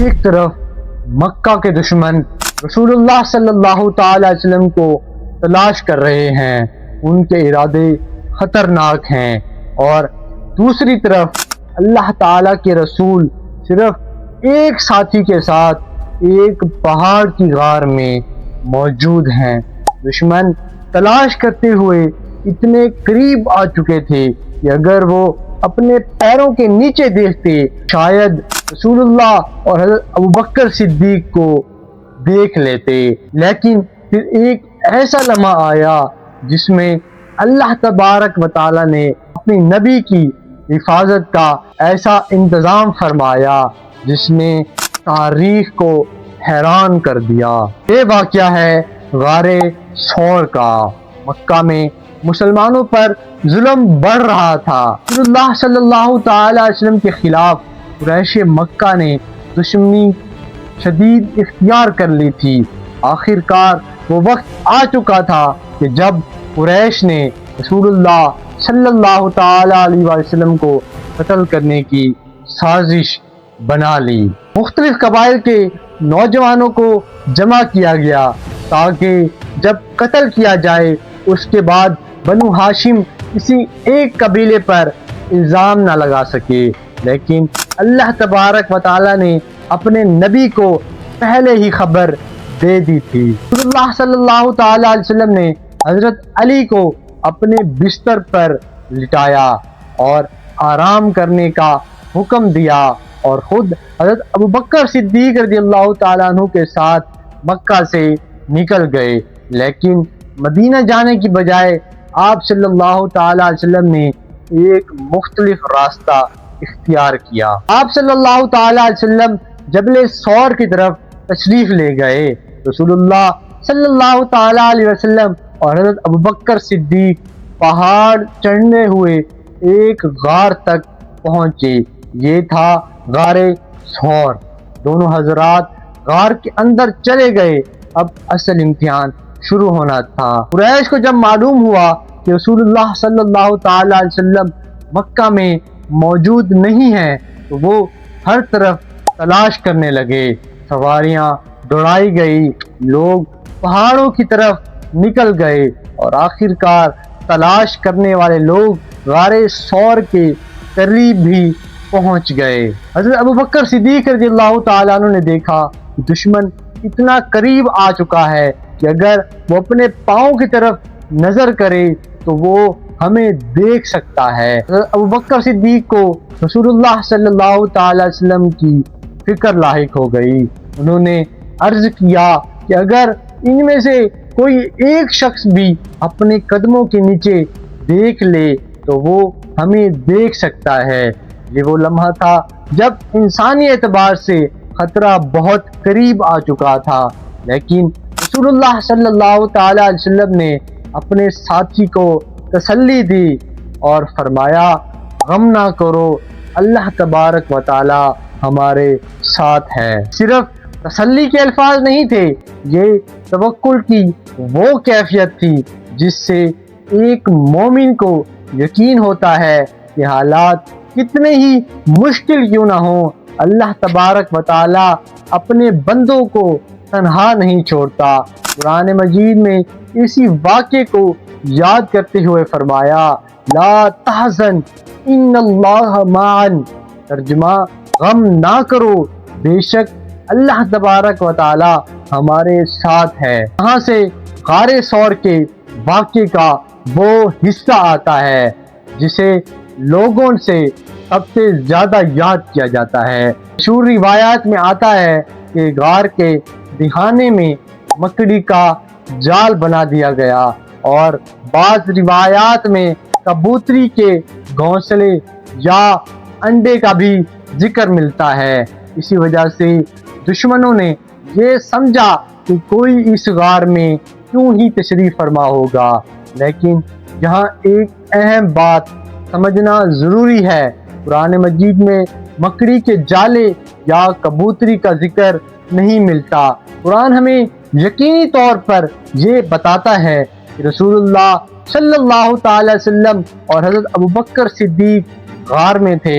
ایک طرف مکہ کے دشمن رسول اللہ صلی اللہ تعالی علیہ وسلم کو تلاش کر رہے ہیں، ان کے ارادے خطرناک ہیں، اور دوسری طرف اللہ تعالیٰ کے رسول صرف ایک ساتھی کے ساتھ ایک پہاڑ کی غار میں موجود ہیں۔ دشمن تلاش کرتے ہوئے اتنے قریب آ چکے تھے کہ اگر وہ اپنے پیروں کے نیچے دیکھتے شاید رسول اللہ اور حضرت ابوبکر صدیق کو دیکھ لیتے، لیکن پھر ایک ایسا لمحہ آیا جس میں اللہ تبارک و تعالیٰ نے اپنی نبی کی حفاظت کا ایسا انتظام فرمایا جس نے تاریخ کو حیران کر دیا۔ یہ واقعہ ہے غار ثور کا۔ مکہ میں مسلمانوں پر ظلم بڑھ رہا تھا۔ رسول اللہ صلی اللہ تعالی علیہ وسلم کے خلاف قریش مکہ نے دشمنی شدید اختیار کر لی تھی۔ آخر کار وہ وقت آ چکا تھا کہ جب قریش نے رسول اللہ صلی اللہ تعالی علیہ وسلم کو قتل کرنے کی سازش بنا لی۔ مختلف قبائل کے نوجوانوں کو جمع کیا گیا تاکہ جب قتل کیا جائے اس کے بعد بنو ہاشم کسی ایک قبیلے پر الزام نہ لگا سکے، لیکن اللہ تبارک و تعالیٰ نے اپنے نبی کو پہلے ہی خبر دے دی تھی۔ رسول اللہ صلی اللہ تعالی علیہ وسلم نے حضرت علی کو اپنے بستر پر لٹایا اور آرام کرنے کا حکم دیا، اور خود حضرت ابوبکر صدیق رضی اللہ تعالیٰ عنہ کے ساتھ مکہ سے نکل گئے، لیکن مدینہ جانے کی بجائے آپ صلی اللہ تعالیٰ علیہ وسلم نے ایک مختلف راستہ اختیار کیا۔ آپ صلی اللہ تعالیٰ علیہ وسلم جبل ثور کی طرف تشریف لے گئے۔ رسول اللہ صلی اللہ تعالیٰ علیہ وسلم اور حضرت ابوبکر صدیق پہاڑ چڑھنے ہوئے ایک غار تک پہنچے، یہ تھا غار ثور۔ دونوں حضرات غار کے اندر چلے گئے۔ اب اصل امتحان شروع ہونا تھا۔ قریش کو جب معلوم ہوا کہ رسول اللہ صلی اللہ تعالی علیہ وسلم مکہ میں موجود نہیں ہیں تو وہ ہر طرف تلاش کرنے لگے۔ سواریاں دوڑائی گئی، لوگ پہاڑوں کی طرف نکل گئے، اور آخر کار تلاش کرنے والے لوگ غار ثور کے قریب بھی پہنچ گئے۔ حضرت ابوبکر صدیق رضی اللہ تعالیٰ عنہ نے دیکھا کہ دشمن اتنا قریب آ چکا ہے کہ اگر وہ اپنے پاؤں کی طرف نظر کرے تو وہ ہمیں دیکھ سکتا ہے۔ حضرت ابوبکر صدیق کو رسول اللہ صلی اللہ تعالی وسلم کی فکر لاحق ہو گئی۔ انہوں نے عرض کیا کہ اگر ان میں سے کوئی ایک شخص بھی اپنے قدموں کے نیچے دیکھ لے تو وہ ہمیں دیکھ سکتا ہے۔ یہ وہ لمحہ تھا جب انسانی اعتبار سے خطرہ بہت قریب آ چکا تھا، لیکن رسول اللہ صلی اللہ تعالی علیہ وسلم نے اپنے ساتھی کو تسلی دی اور فرمایا غم نہ کرو، اللہ تبارک و تعالی ہمارے ساتھ ہے۔ صرف تسلی کے الفاظ نہیں تھے، یہ توکل کی وہ کیفیت تھی جس سے ایک مومن کو یقین ہوتا ہے کہ حالات کتنے ہی مشکل کیوں نہ ہوں، اللہ تبارک و تعالی اپنے بندوں کو تنہا نہیں چھوڑتا۔ قرآن مجید میں اسی واقعے کو یاد کرتے ہوئے فرمایا لا تحزن ان اللہ معنا، ترجمہ غم نہ کرو، بے شک اللہ تبارک و تعالی ہمارے ساتھ ہے۔ یہاں سے غار ثور کے واقعے کا وہ حصہ آتا ہے جسے لوگوں سے سب سے زیادہ یاد کیا جاتا ہے۔ مشہور روایات میں آتا ہے کہ غار کے دہانے میں مکڑی کا جال بنا دیا گیا، اور بعض روایات میں کبوتری کے گھونسلے یا انڈے کا بھی ذکر ملتا ہے۔ اسی وجہ سے دشمنوں نے یہ سمجھا کہ کوئی اس غار میں کیوں ہی تشریف فرما ہوگا، لیکن یہاں ایک اہم بات سمجھنا ضروری ہے، قرآن مجید میں مکڑی کے جالے یا کبوتری کا ذکر نہیں ملتا۔ قرآن ہمیں یقینی طور پر یہ بتاتا ہے کہ رسول اللہ صلی اللہ تعالی وسلم اور حضرت ابوبکر صدیق غار میں تھے